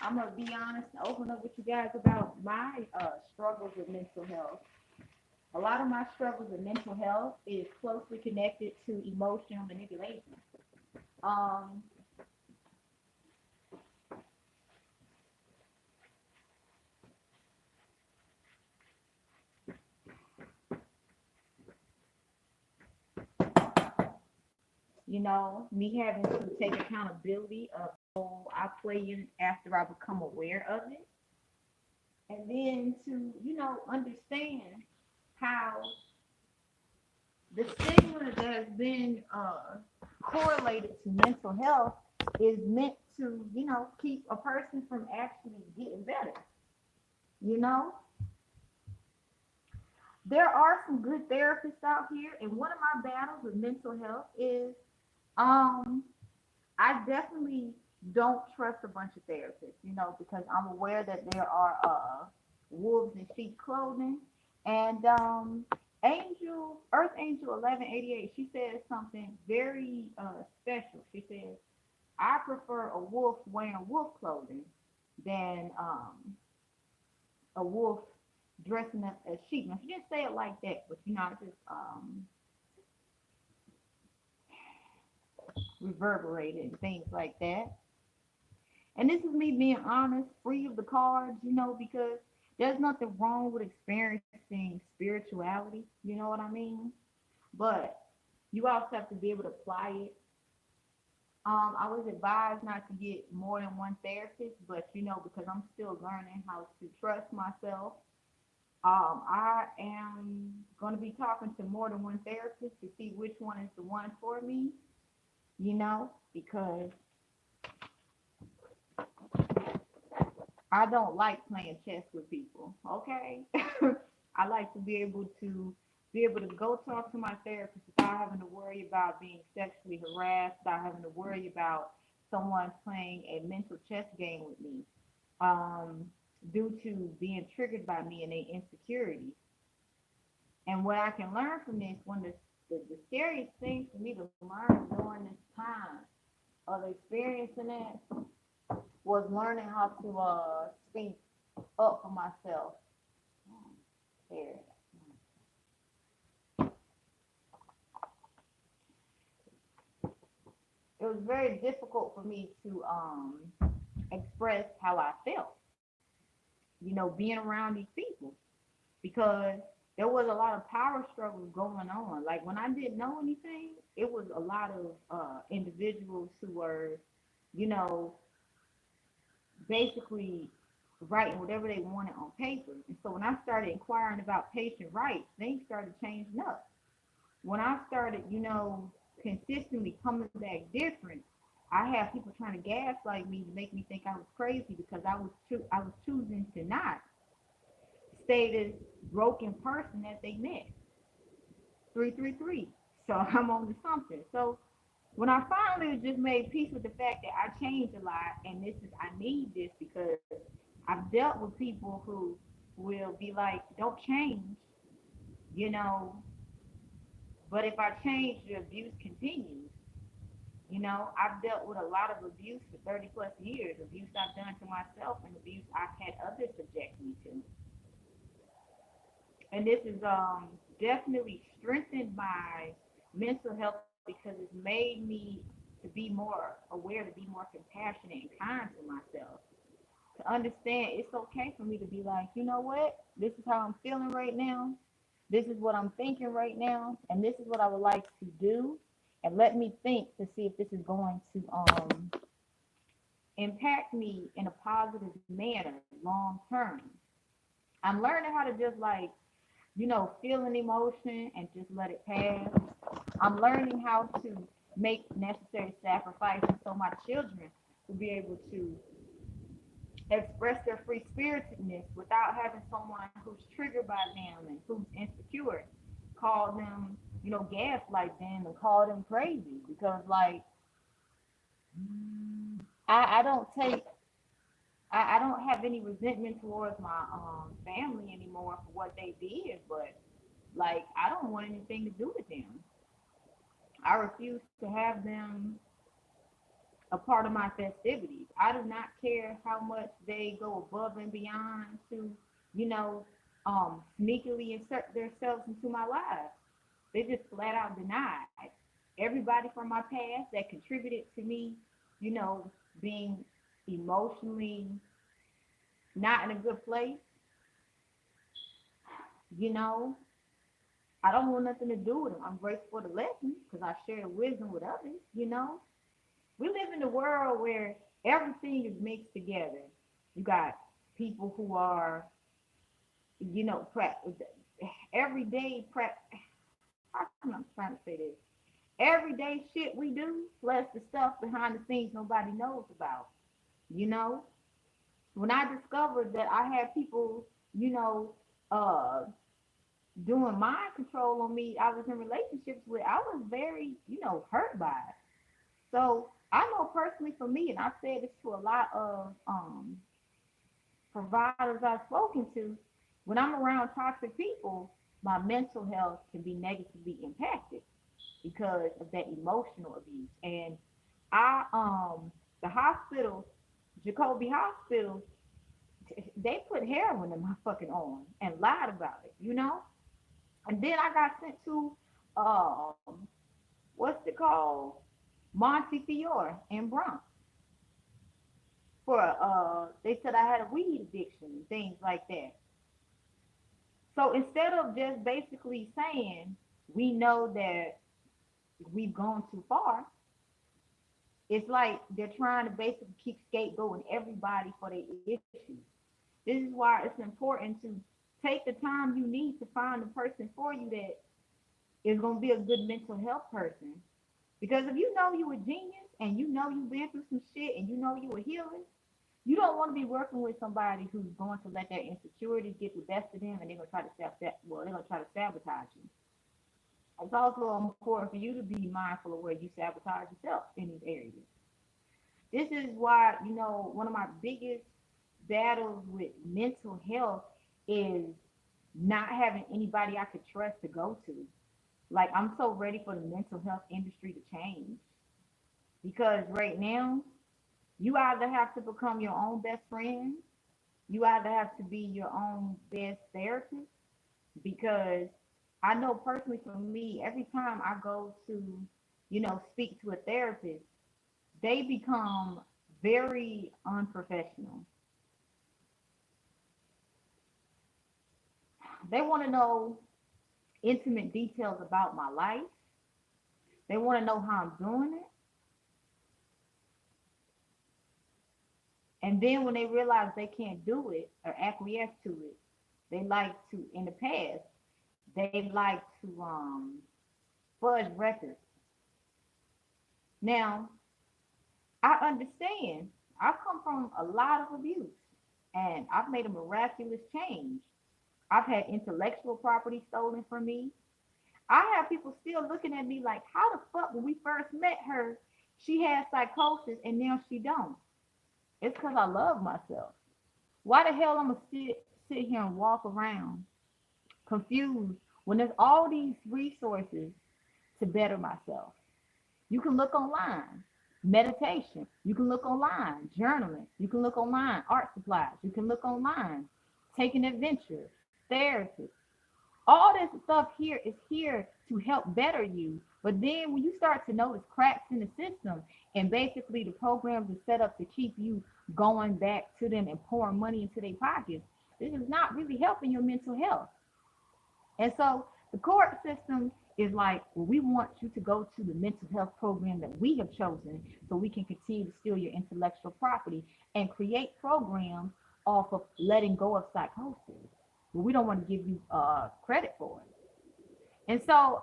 I'm gonna be honest and open up with you guys about my struggles with mental health. A lot of my struggles with mental health is closely connected to emotional manipulation. Um, me having to take accountability of how I play in after I become aware of it, and then to understand how the stigma that has been correlated to mental health is meant to keep a person from actually getting better. You know, there are some good therapists out here, and one of my battles with mental health is um I definitely don't trust a bunch of therapists, because I'm aware that there are wolves in sheep clothing. And Earth Angel 1188, she says something very special. She says, I prefer a wolf wearing wolf clothing than a wolf dressing up as sheep. Now, she didn't say it like that, but I just reverberated and things like that. And this is me being honest, free of the cards, because there's nothing wrong with experiencing spirituality, you know what I mean? But you also have to be able to apply it. I was advised not to get more than one therapist, but because I'm still learning how to trust myself, I am going to be talking to more than one therapist to see which one is the one for me, because I don't like playing chess with people. Okay, I like to be able to go talk to my therapist without having to worry about being sexually harassed, without having to worry about someone playing a mental chess game with me, um, due to being triggered by me and their insecurities. And what I can learn from this, one of the scariest things for me to learn during this time of experiencing that was learning how to speak up for myself. There. It was very difficult for me to express how I felt, being around these people, because there was a lot of power struggles going on. Like when I didn't know anything, it was a lot of individuals who were, you know, basically writing whatever they wanted on paper. And so when I started inquiring about patient rights, things started changing up. When I started, consistently coming back different, I had people trying to gaslight me to make me think I was crazy because I was choosing to not stay this broken person that they met. 333. So I'm on to something. So when I finally just made peace with the fact that I changed a lot and I need this because I've dealt with people who will be like, don't change, you know, but if I change, the abuse continues. I've dealt with a lot of abuse for 30 plus years, abuse I've done to myself and abuse I've had others subject me to. And this has definitely strengthened my mental health because it's made me to be more aware, to be more compassionate and kind to myself, to understand it's okay for me to be like, you know what, this is how I'm feeling right now, this is what I'm thinking right now, and this is what I would like to do, and let me think to see if this is going to impact me in a positive manner long term. I'm learning how to just like feel an emotion and just let it pass. I'm learning how to make necessary sacrifices so my children will be able to express their free spiritedness without having someone who's triggered by them and who's insecure call them, gaslight them and call them crazy because like I don't take I don't have any resentment towards my family anymore for what they did, but like I don't want anything to do with them. I refuse to have them a part of my festivities. I do not care how much they go above and beyond to, you know, sneakily insert themselves into my life. They just flat out denied. Everybody from my past that contributed to me, you know, being emotionally not in a good place, you know, I don't want nothing to do with them. I'm grateful for the lessons because I share the wisdom with others, you know. We live in a world where everything is mixed together. You got people who are, you know, everyday how can I trying to say this? Everyday shit we do, plus the stuff behind the scenes nobody knows about. You know, when I discovered that I had people, you know, uh, doing mind control on me, I was in relationships with, I was very, you know, hurt by it. So I know personally for me, and I've said this to a lot of providers I've spoken to, when I'm around toxic people, my mental health can be negatively impacted because of that emotional abuse. And the hospital, Jacoby Hospital, they put heroin in my fucking arm and lied about it, you know? And then I got sent to what's it called? Montefiore in Bronx for they said I had a weed addiction and things like that. So instead of just basically saying we know that we've gone too far, it's like they're trying to basically keep scapegoating everybody for their issues. This is why it's important to take the time you need to find a person for you that is going to be a good mental health person. Because if you know you a genius and you know you've been through some shit and you know you a healer, you don't want to be working with somebody who's going to let their insecurities get the best of them and they're going to try to they're going to try to sabotage you. It's also important for you to be mindful of where you sabotage yourself in these areas. This is why, you know, one of my biggest battles with mental health is not having anybody I could trust to go to. Like, I'm so ready for the mental health industry to change because right now, you either have to become your own best friend, you either have to be your own best therapist, because I know personally for me, every time I go to, you know, speak to a therapist, they become very unprofessional. They want to know intimate details about my life. They want to know how I'm doing it. And then when they realize they can't do it or acquiesce to it, they like to, in the past, they like to fudge records. Now, I understand. I've come from a lot of abuse and I've made a miraculous change. I've had intellectual property stolen from me. I have people still looking at me like, how the fuck when we first met her, she had psychosis and now she don't. It's because I love myself. Why the hell I'm gonna sit here and walk around confused when there's all these resources to better myself? You can look online, meditation. You can look online, journaling. You can look online, art supplies. You can look online, taking adventure, therapy. All this stuff here is here to help better you. But then when you start to notice cracks in the system and basically the programs are set up to keep you going back to them and pouring money into their pockets, this is not really helping your mental health. And so the court system is like, well, we want you to go to the mental health program that we have chosen so we can continue to steal your intellectual property and create programs off of letting go of psychosis. But we don't want to give you credit for it. And so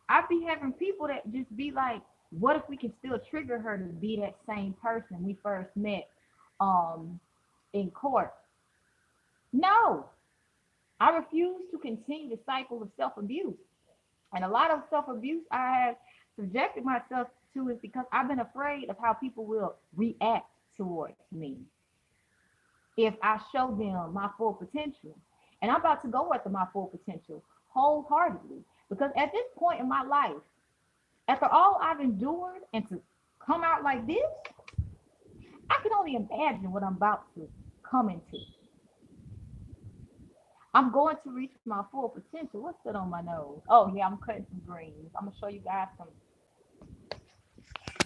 I be having people that just be like, what if we can still trigger her to be that same person we first met in court? No, I refuse to continue the cycle of self-abuse. And a lot of self-abuse I have subjected myself to is because I've been afraid of how people will react towards me if I show them my full potential. And I'm about to go after my full potential wholeheartedly. Because at this point in my life, after all I've endured and to come out like this, I can only imagine what I'm about to come into. I'm going to reach my full potential. What's that on my nose? Oh yeah, I'm cutting some greens. I'm gonna show you guys some.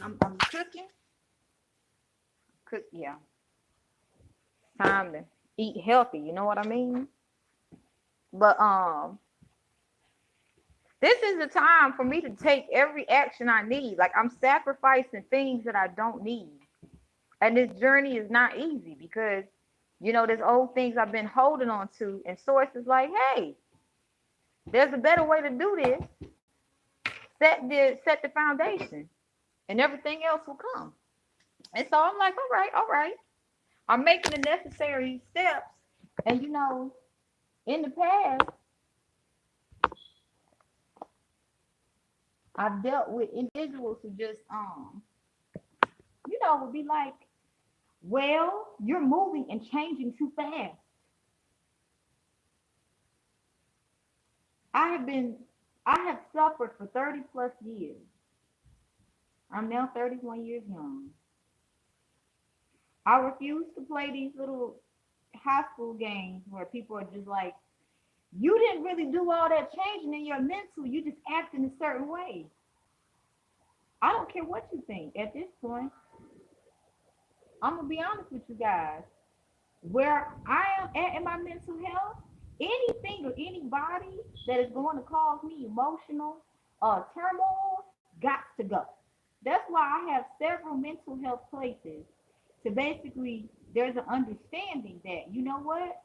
I'm cooking. Yeah. Time to eat healthy. You know what I mean? But this is the time for me to take every action I need. Like I'm sacrificing things that I don't need. And this journey is not easy because, there's old things I've been holding on to. And Source is like, hey, there's a better way to do this. Set the foundation and everything else will come. And so I'm like, all right. I'm making the necessary steps. And, in the past, I've dealt with individuals who just, would be like, well, you're moving and changing too fast. I have suffered for 30 plus years. I'm now 31 years young. I refuse to play these little high school games where people are just like, you didn't really do all that changing in your mental. You just act in a certain way. I don't care what you think at this point. I'm going to be honest with you guys. Where I am at in my mental health, anything or anybody that is going to cause me emotional turmoil got to go. That's why I have several mental health places to basically, there's an understanding that, you know what?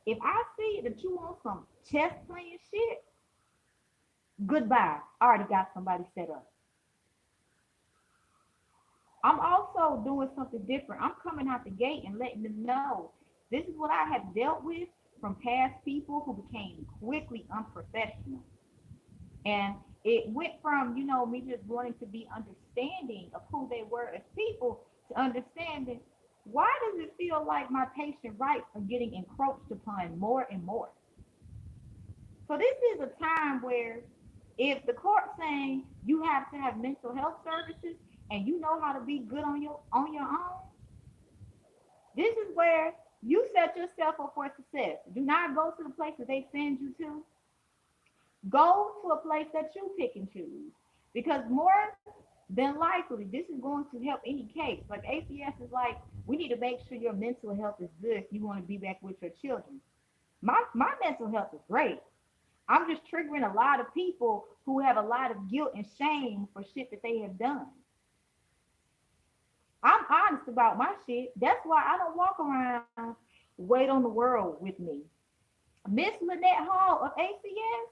If I see that you want some chess playing shit, goodbye. I already got somebody set up. I'm also doing something different. I'm coming out the gate and letting them know this is what I have dealt with from past people who became quickly unprofessional. And it went from, me just wanting to be understanding of who they were as people to understanding why does it feel like my patient rights are getting encroached upon more and more? So this is a time where if the court's saying you have to have mental health services and you know how to be good on your own, this is where you set yourself up for success. Do not go to the place that they send you to. Go to a place that you pick and choose. Because more than likely, this is going to help any case. Like ACS is like, we need to make sure your mental health is good if you want to be back with your children. My mental health is great. I'm just triggering a lot of people who have a lot of guilt and shame for shit that they have done. I'm honest about my shit. That's why I don't walk around weight on the world with me. Miss Lynette Hall of ACS,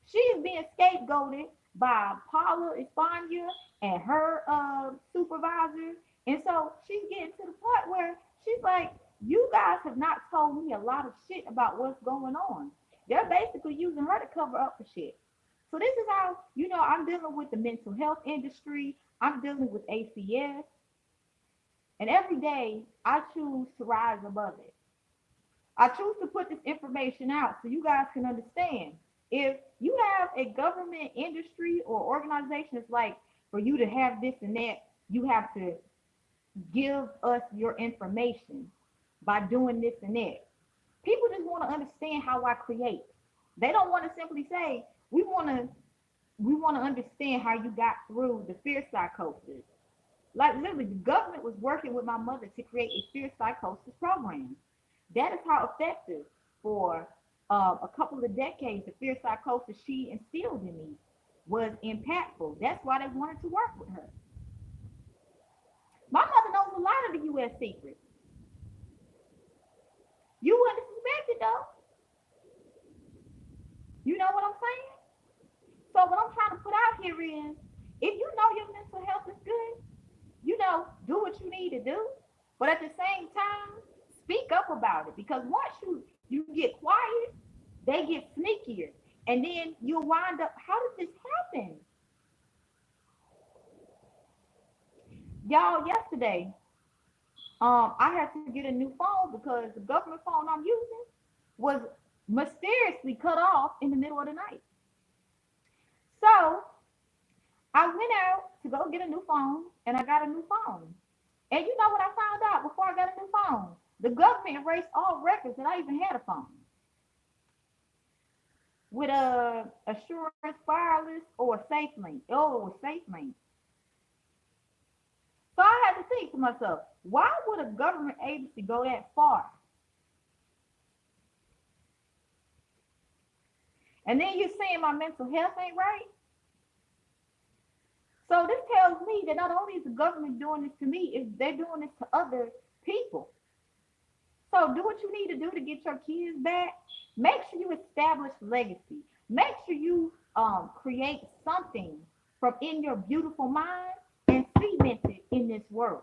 she is being scapegoated by Paula Espana and her supervisor. And so she's getting to the point where she's like, you guys have not told me a lot of shit about what's going on. They're basically using her to cover up for shit. So this is how, I'm dealing with the mental health industry. I'm dealing with ACS. And every day I choose to rise above it. I choose to put this information out so you guys can understand. If you have a government industry or organization that's like, for you to have this and that, you have to give us your information by doing this and that. People just want to understand how I create. They don't want to simply say, we want to understand how you got through the fear psychosis. Like literally, the government was working with my mother to create a fear psychosis program. That is how effective for a couple of decades the fear psychosis she instilled in me was impactful. That's why they wanted to work with her. My mother knows a lot of the U.S. secrets. You wouldn't suspect it though. You know what I'm saying? So what I'm trying to put out here is, if you know your mental health is good, do what you need to do. But at the same time, speak up about it. Because once you get quiet, they get sneakier. And then you'll wind up, how did this happen? Y'all, yesterday, I had to get a new phone because the government phone I'm using was mysteriously cut off in the middle of the night. So I went out to go get a new phone and I got a new phone. And you know what I found out before I got a new phone? The government erased all records that I even had a phone with a assurance wireless or a safe link. Oh, it was safe link. So I had to think to myself, why would a government agency go that far? And then you're saying my mental health ain't right? So this tells me that not only is the government doing this to me, is they're doing this to other people. So do what you need to do to get your kids back. Make sure you establish legacy. Make sure you create something from in your beautiful mind and cement it in this world.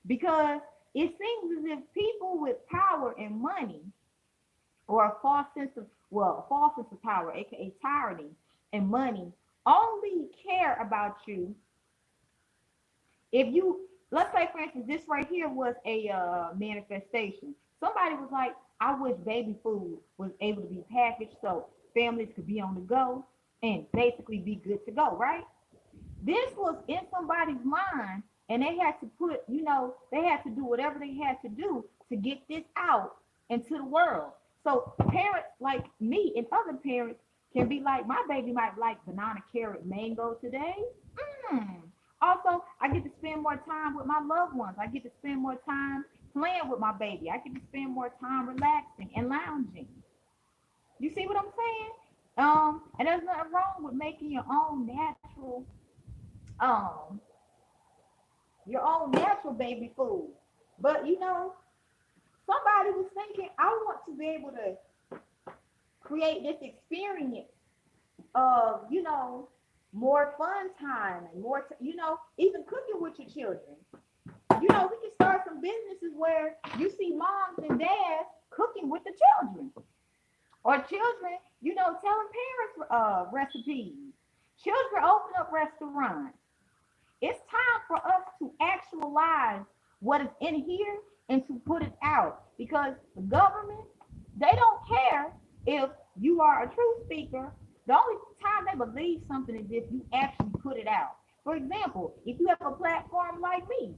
Because it seems as if people with power and money, or a false sense of, well, a false sense of power, aka tyranny and money, only care about you if you, let's say for instance, this right here was a manifestation. Somebody was like, I wish baby food was able to be packaged so families could be on the go and basically be good to go, right? This was in somebody's mind, and they had to put, they had to do whatever they had to do to get this out into the world. So parents like me and other parents can be like, my baby might like banana, carrot, mango today. Mm. Also, I get to spend more time with my loved ones. I get to spend more time playing with my baby. I get to spend more time relaxing and lounging. You see what I'm saying? And there's nothing wrong with making um, your own natural baby food. But somebody was thinking, I want to be able to create this experience of, more fun time and more, even cooking with your children. We can start some businesses where you see moms and dads cooking with the children, or children, telling parents recipes. Children open up restaurants. It's time for us to actualize what is in here and to put it out, because the government, they don't care if you are a truth speaker. The only time they believe something is if you actually put it out. For example, if you have a platform like me,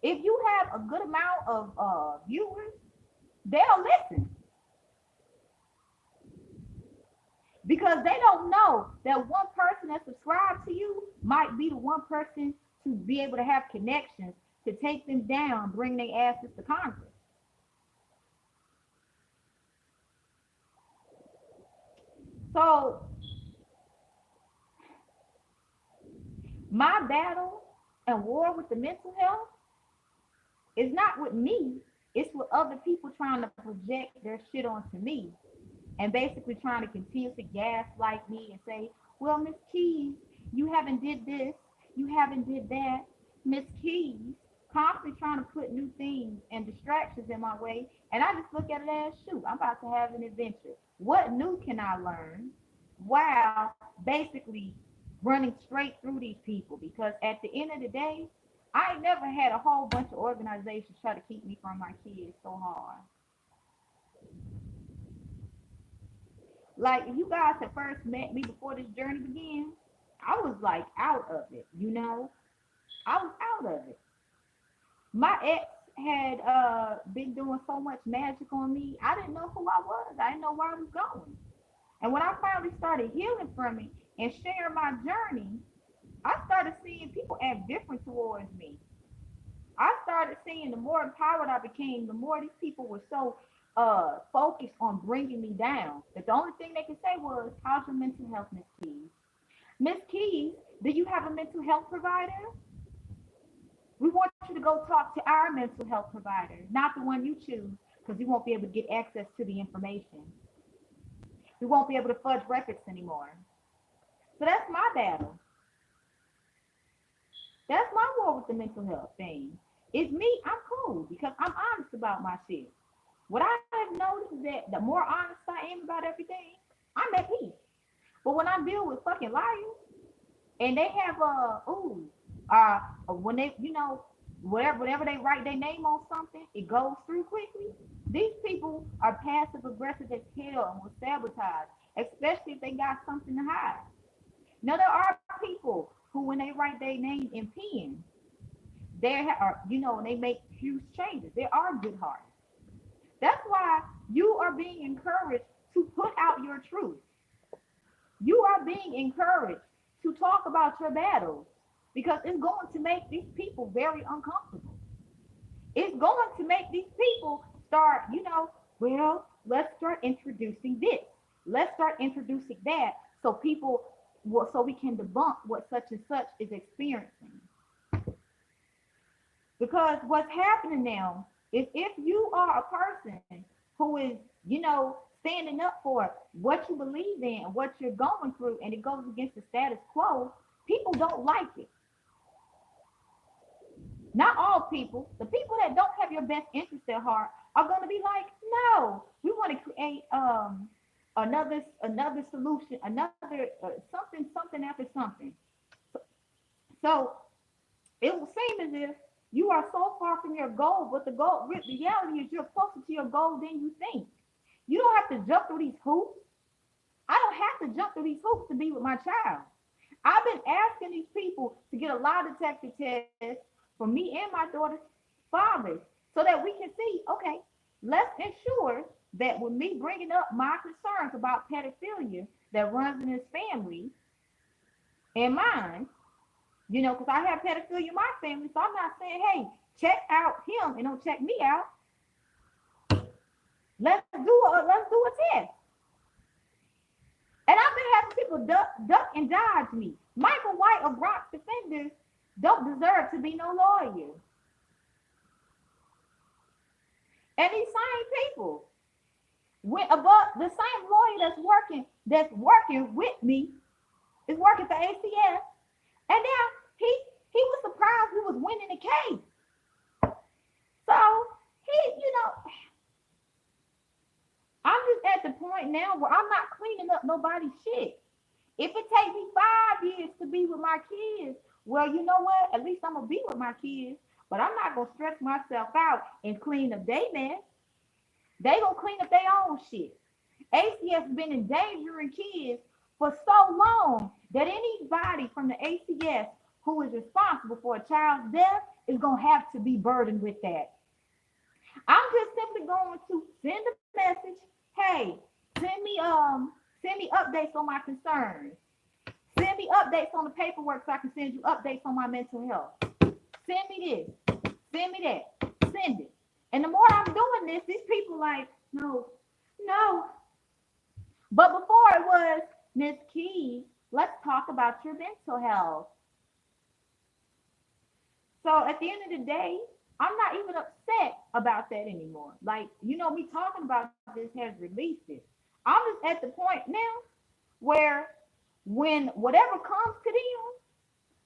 if you have a good amount of viewers, they'll listen, because they don't know that one person that subscribed to you might be the one person to be able to have connections to take them down, bring their asses to Congress. So my battle and war with the mental health is not with me, it's with other people trying to project their shit onto me and basically trying to continuously gaslight me and say, well, Miss Keys, you haven't did this, you haven't did that. Miss Keys, constantly trying to put new things and distractions in my way. And I just look at it as, shoot, I'm about to have an adventure. What new can I learn while basically running straight through these people? Because at the end of the day, I ain't never had a whole bunch of organizations try to keep me from my kids so hard. Like, if you guys had first met me before this journey began, I was like out of it. I was out of it. My ex had been doing so much magic on me. I didn't know who I was. I didn't know where I was going. And when I finally started healing from it and sharing my journey, I started seeing people act different towards me. I started seeing the more empowered I became, the more these people were so focused on bringing me down that the only thing they could say was, how's your mental health, Miss Keys? Miss Keys, do you have a mental health provider? We want you to go talk to our mental health provider, not the one you choose, because you won't be able to get access to the information. We won't be able to fudge records anymore. So that's my battle. That's my war with the mental health thing. It's me, I'm cool because I'm honest about my shit. What I have noticed is that the more honest I am about everything, I'm at peace. But when I deal with fucking liars and they have when they whatever they write their name on something, it goes through quickly. These people are passive aggressive as hell and will sabotage, especially if they got something to hide. Now there are people who, when they write their name in pen, There are, they make huge changes. There are good hearts. That's why you are being encouraged to put out your truth. You are being encouraged to talk about your battles because it's going to make these people very uncomfortable. It's going to make these people start, well, let's start introducing this. Let's start introducing that so people, so we can debunk what such and such is experiencing. Because what's happening now is if you are a person who is, standing up for what you believe in and what you're going through, and it goes against the status quo, people don't like it. Not all people. The people that don't have your best interest at heart are going to be like, no, we want to create another solution, another something after something. So it will seem as if you are so far from your goal, but the reality is you're closer to your goal than you think. You don't have to jump through these hoops. I don't have to jump through these hoops to be with my child. I've been asking these people to get a lie detector test for me and my daughter's fathers so that we can see, okay, let's ensure that with me bringing up my concerns about pedophilia that runs in his family and mine, because I have pedophilia in my family, so I'm not saying, hey, check out him and don't check me out. Let's do a test. And I've been having people duck and dodge me. Michael White of Bronx Defenders don't deserve to be no lawyer. And these same people went above the same lawyer that's working with me is working for ACS. And now he was surprised we was winning the case. So I'm just at the point now where I'm not cleaning up nobody's shit. If it takes me 5 years to be with my kids, well, you know what? At least I'm gonna be with my kids, but I'm not gonna stress myself out and clean up their mess. They gonna clean up their own shit. ACS has been endangering kids for so long that anybody from the ACS who is responsible for a child's death is gonna have to be burdened with that. I'm just simply going to send a message. Hey, send me updates on my concerns. Send me updates on the paperwork so I can send you updates on my mental health. Send me this. Send me that. Send it. And the more I'm doing this, these people like, no. But before it was, Miss Key, let's talk about your mental health. So at the end of the day, I'm not even upset about that anymore. Like, me talking about this has released it. I'm just at the point now where when whatever comes to them,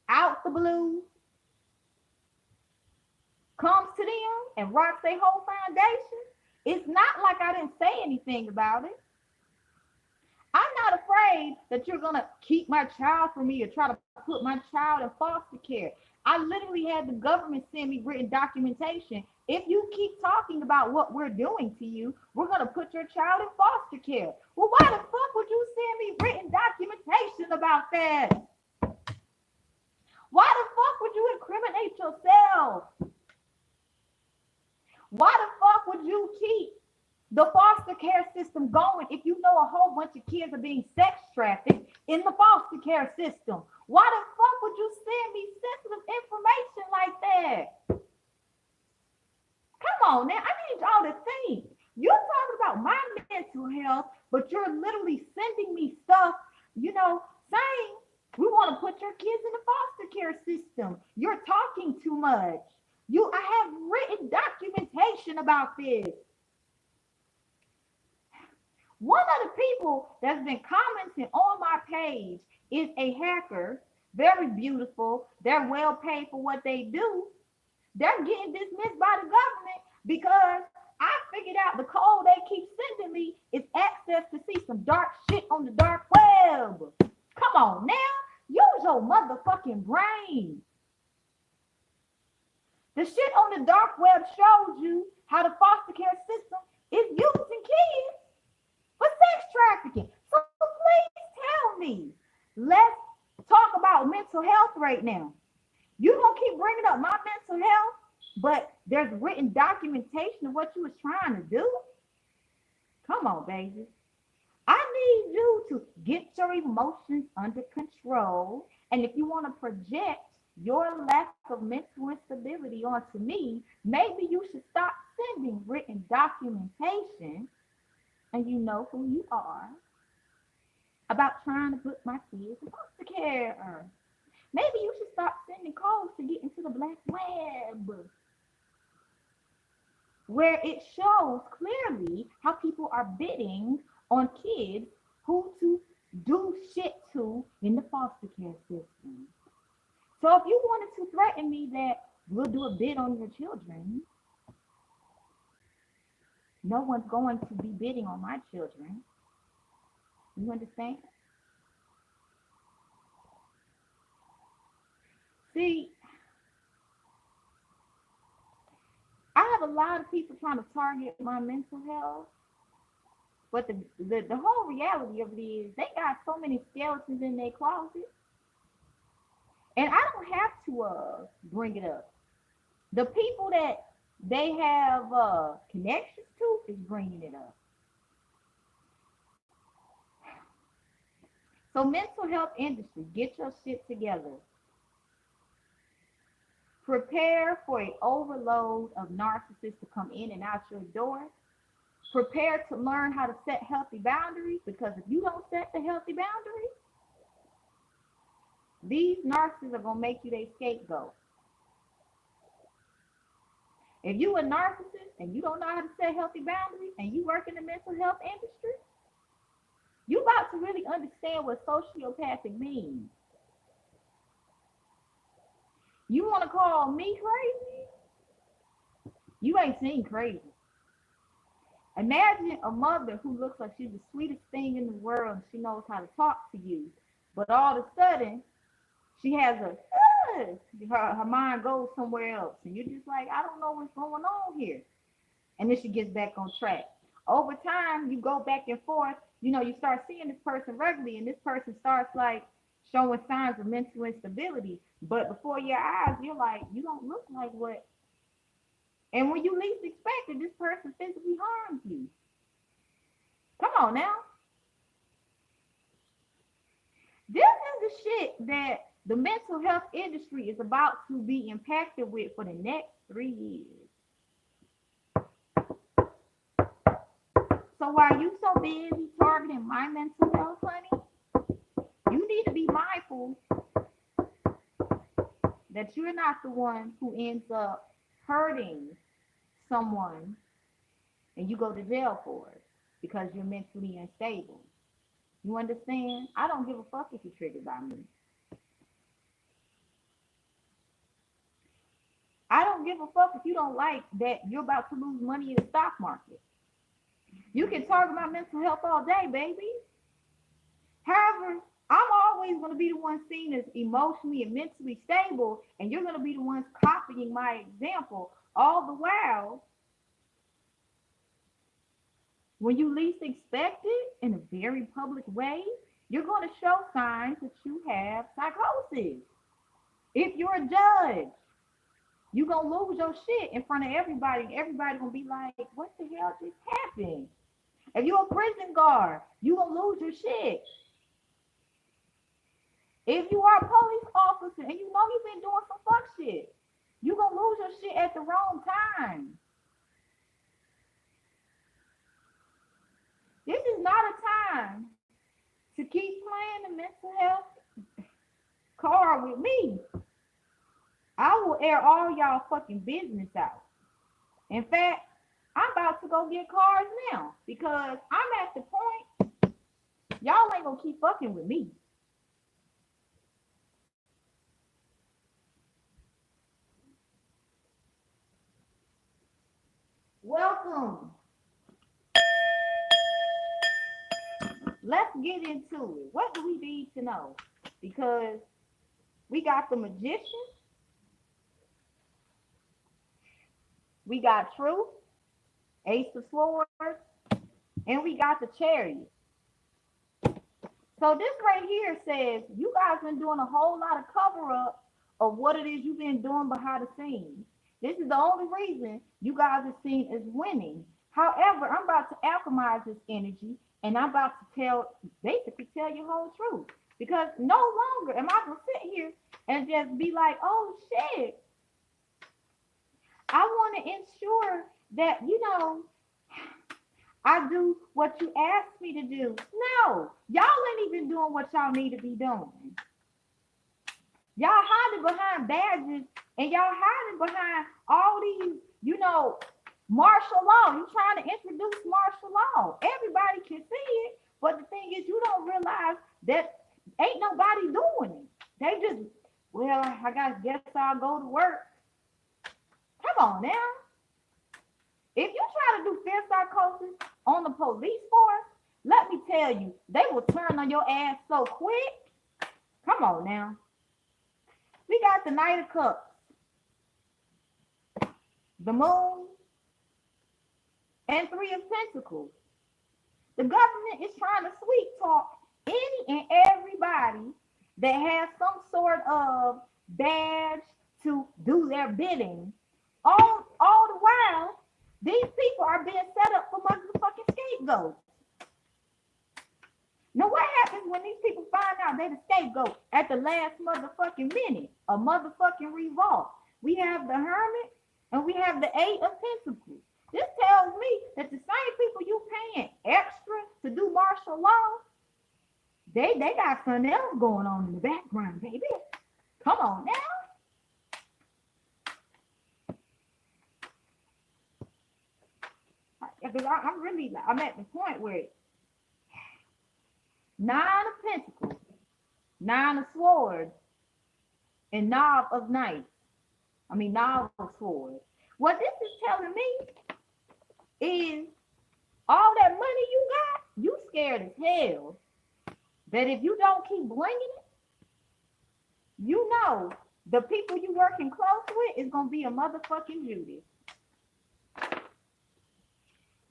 out the blue, comes to them and rocks their whole foundation, it's not like I didn't say anything about it. I'm not afraid that you're going to keep my child from me or try to put my child in foster care. I literally had the government send me written documentation. If you keep talking about what we're doing to you, we're going to put your child in foster care. Well, why the fuck would you send me written documentation about that? Why the fuck would you incriminate yourself? Why the fuck would you keep the foster care system going if you know a whole bunch of kids are being sex trafficked in the foster care system? Why the fuck would you send me sensitive information like that? Come on now, I need y'all to think. You're talking about my mental health, but you're literally sending me stuff, saying we want to put your kids in the foster care system. You're talking too much. I have written documentation about this. One of the people that's been commenting on my page is a hacker, very beautiful. They're well paid for what they do. They're getting dismissed by the government because I figured out the code they keep sending me is access to see some dark shit on the dark web. Come on now, use your motherfucking brain. The shit on the dark web shows you how the foster care system is using kids for sex trafficking. So please tell me, let's talk about mental health right now. You gonna keep bringing up my mental health, but there's written documentation of what you was trying to do? Come on, baby. I need you to get your emotions under control. And if you want to project your lack of mental instability onto me, maybe you should stop sending written documentation, and you know who you are, about trying to put my kids in foster care. Maybe you should stop sending calls to get into the black web, where it shows clearly how people are bidding on kids who to do shit to in the foster care system. So if you wanted to threaten me that we'll do a bid on your children, no one's going to be bidding on my children. You understand? See, I have a lot of people trying to target my mental health, but the whole reality of it is they got so many skeletons in their closet, and I don't have to bring it up. The people that they have connections to is bringing it up. So mental health industry, get your shit together. Prepare for an overload of narcissists to come in and out your door. Prepare to learn how to set healthy boundaries, because if you don't set the healthy boundaries, these narcissists are going to make you their scapegoat. If you a narcissist and you don't know how to set healthy boundaries and you work in the mental health industry, you about to really understand what sociopathic means. You want to call me crazy? You ain't seen crazy. Imagine a mother who looks like she's the sweetest thing in the world and she knows how to talk to you, but all of a sudden she has her mind goes somewhere else, and you're just like, I don't know what's going on here. And then she gets back on track. Over time, you go back and forth. You know, you start seeing this person regularly, and this person starts like showing signs of mental instability. But before your eyes, you're like, you don't look like what. And when you least expect it, this person physically harms you. Come on now. This is the shit that the mental health industry is about to be impacted with for the next 3 years. So why are you so busy targeting my mental health, honey? You need to be mindful that you're not the one who ends up hurting someone and you go to jail for it because you're mentally unstable. You understand? I don't give a fuck if you're triggered by me. I don't give a fuck if you don't like that you're about to lose money in the stock market. You can target my mental health all day, baby. However, I'm always going to be the one seen as emotionally and mentally stable, and you're going to be the ones copying my example. All the while, when you least expect it, in a very public way, you're going to show signs that you have psychosis. If you're a judge, you're going to lose your shit in front of everybody. Everybody going to be like, what the hell just happened? If you're a prison guard, you're going to lose your shit. If you are a police officer and you know you've been doing some fuck shit, you're going to lose your shit at the wrong time. This is not a time to keep playing the mental health card with me. I will air all y'all fucking business out. In fact, I'm about to go get cars now because I'm at the point y'all ain't gonna keep fucking with me. Welcome. Let's get into it. What do we need to know? Because we got the magician, we got truth, ace of swords, and we got the chariot. So this right here says you guys been doing a whole lot of cover up of what it is you've been doing behind the scenes. This is the only reason you guys are seen as winning. However, I'm about to alchemize this energy and I'm about to basically tell you whole truth. Because no longer am I going to sit here and just be like, oh shit. I want to ensure that, I do what you asked me to do. No, y'all ain't even doing what y'all need to be doing. Y'all hiding behind badges and y'all hiding behind all these, martial law. You trying to introduce martial law. Everybody can see it, but the thing is, you don't realize that ain't nobody doing it. They just, well, I guess I'll go to work. Come on now. If you try to do fear psychosis on the police force, let me tell you, they will turn on your ass so quick. Come on now. We got the Knight of Cups, the Moon, and Three of Pentacles. The government is trying to sweet talk any and everybody that has some sort of badge to do their bidding. All the while, these people are being set up for motherfucking scapegoats. Now, what happens when these people find out they're the scapegoat at the last motherfucking minute? A motherfucking revolt. We have the Hermit and we have the Eight of Pentacles. This tells me that the same people you paying extra to do martial law, they got something else going on in the background, baby. Come on now. Because I'm at the point where Nine of Pentacles, Nine of Swords, and Knob of Swords. What this is telling me is all that money you got, you scared as hell that if you don't keep bringing it, the people you working close with is going to be a motherfucking Judas.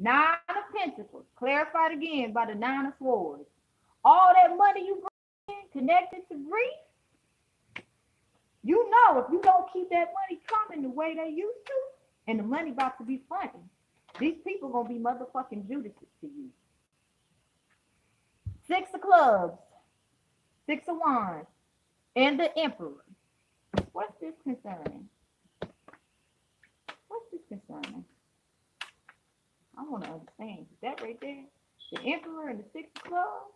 Nine of Pentacles, clarified again by the Nine of Swords. All that money you bring in connected to grief, if you don't keep that money coming the way they used to, and the money about to be funny, these people going to be motherfucking Judases to you. Six of Clubs, Six of Wands, and the Emperor. What's this concerning? I want to understand. That right there, the Emperor and the Six of Clubs.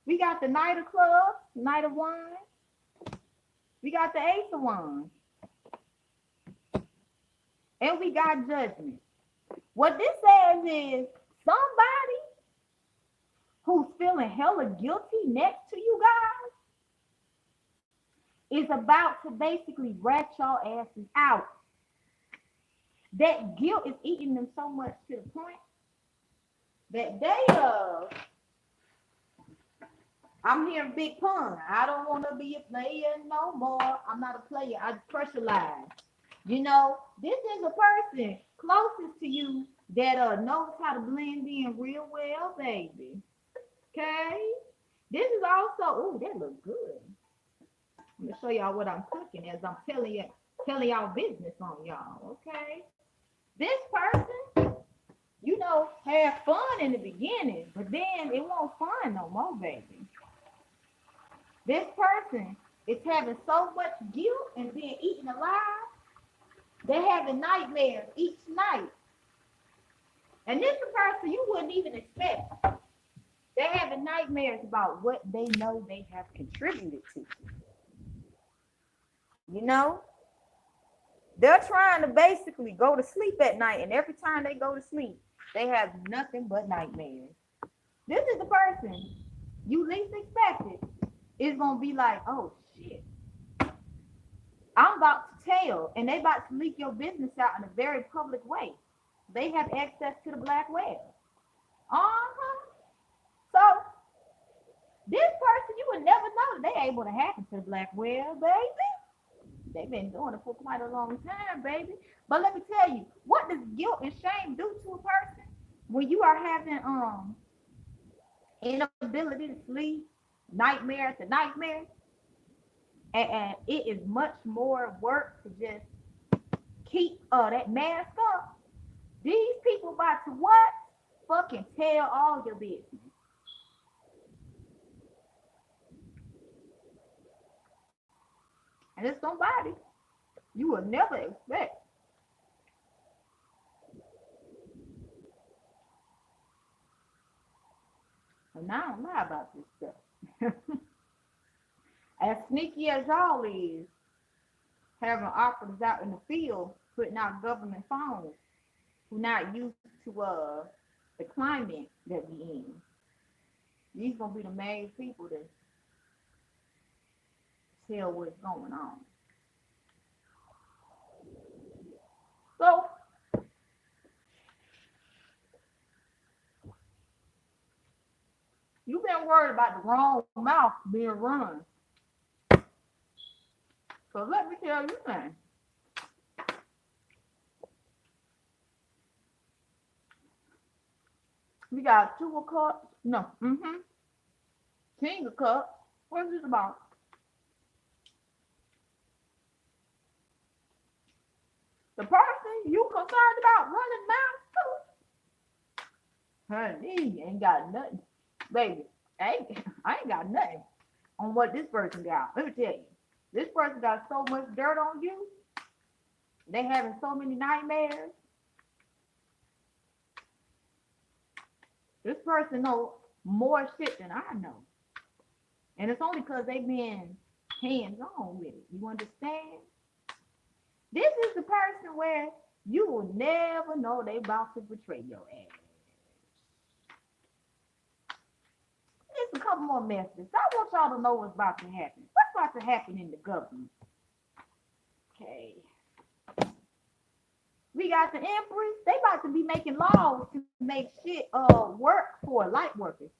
We got the Knight of Clubs, Knight of Wands. We got the Ace of Wands. And we got Judgment. What this says is somebody who's feeling hella guilty next to you guys is about to basically rat y'all asses out. That guilt is eating them so much to the point that they I'm hearing big pun. I don't want to be a player no more. I'm not a player. I pressurize. This is a person closest to you that knows how to blend in real well, baby. Okay? This is also, that looks good. I'm gonna show y'all what I'm cooking as I'm telling y'all business on y'all. Okay? This person, had fun in the beginning, but then it won't fun no more, baby. This person is having so much guilt and being eaten alive, they're having nightmares each night. And this is a person you wouldn't even expect. They're having nightmares about what they know they have contributed to. They're trying to basically go to sleep at night, and every time they go to sleep, they have nothing but nightmares. This is the person you least expected is going to be like, oh, shit. I'm about to tell, and they about to leak your business out in a very public way. They have access to the black web. So, this person, you would never know that they're able to hack into the black web, baby. They've been doing it for quite a long time, baby. But let me tell you, what does guilt and shame do to a person when you are having inability to sleep, nightmare to nightmare. And it is much more work to just keep that mask up. These people about to what? Fucking tell all your business. And it's somebody you would never expect. And I don't lie about this stuff. As sneaky as y'all is, having operatives out in the field putting out government phones who not used to the climate that we in. These gonna be the main people that tell what's going on. So you've been worried about the wrong mouth being run. So let me tell you something. We got two of cups. No. King of cups. What's this about? The person you concerned about running mouth too. Honey, ain't got nothing. Baby, I ain't got nothing on what this person got. Let me tell you. This person got so much dirt on you. They having so many nightmares. This person knows more shit than I know. And it's only because they've been hands-on with it. You understand? This is the person where you will never know they about to betray your ass. Just a couple more messages. I want y'all to know what's about to happen. What's about to happen in the government? Okay. We got the Empress. They about to be making laws to make shit work for light workers.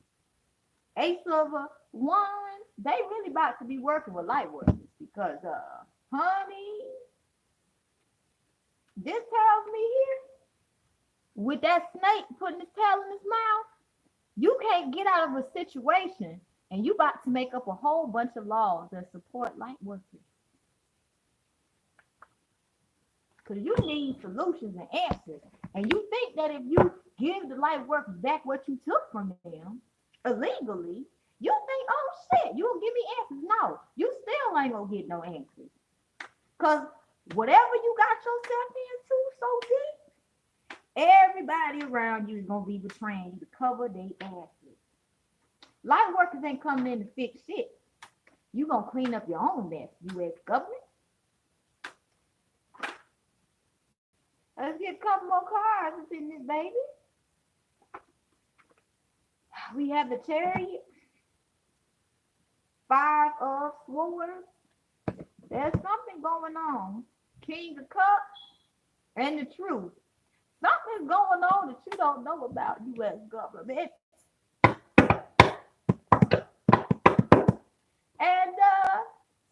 Ace of Wands, they really about to be working with light workers because honey, this tells me here with that snake putting his tail in his mouth, you can't get out of a situation and you about to make up a whole bunch of laws that support light workers. Because you need solutions and answers. And you think that if you give the light workers back what you took from them illegally, you think, oh shit, you'll give me answers. No, you still ain't gonna get no answers. Because whatever you got yourself into so deep, everybody around you is gonna be betraying you to cover their asses. Light workers ain't coming in to fix shit. You gonna clean up your own mess, U.S. government. Let's get a couple more cards up in this baby. We have the Chariot, 5 of Swords. There's something going on. King of Cups and the Truth. Something's going on that you don't know about, U.S. government. And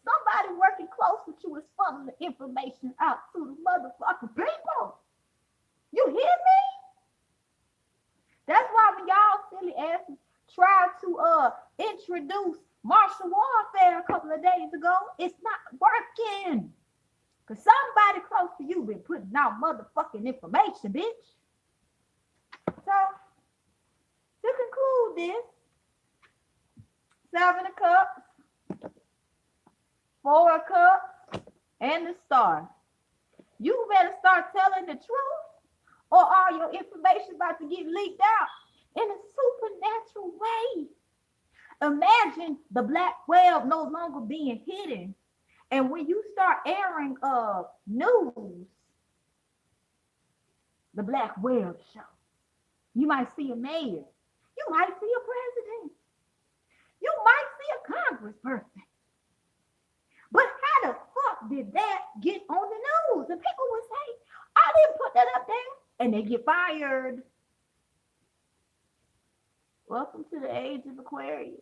somebody working close with you is funneling the information out to the motherfucking people. You hear me? That's why when y'all silly asses tried to introduce martial warfare a couple of days ago, it's not working. Because somebody close to you been putting out motherfucking information, bitch. So, to conclude this, 7 of Cups, 4 of Cups, and the Star. You better start telling the truth, or all your information about to get leaked out in a supernatural way. Imagine the black whale no longer being hidden. And when you start airing news, the black whale show, you might see a mayor. You might see a president. You might see a congressperson. But how the fuck did that get on the news? And people would say, I didn't put that up there. And they get fired. Welcome to the age of Aquarius.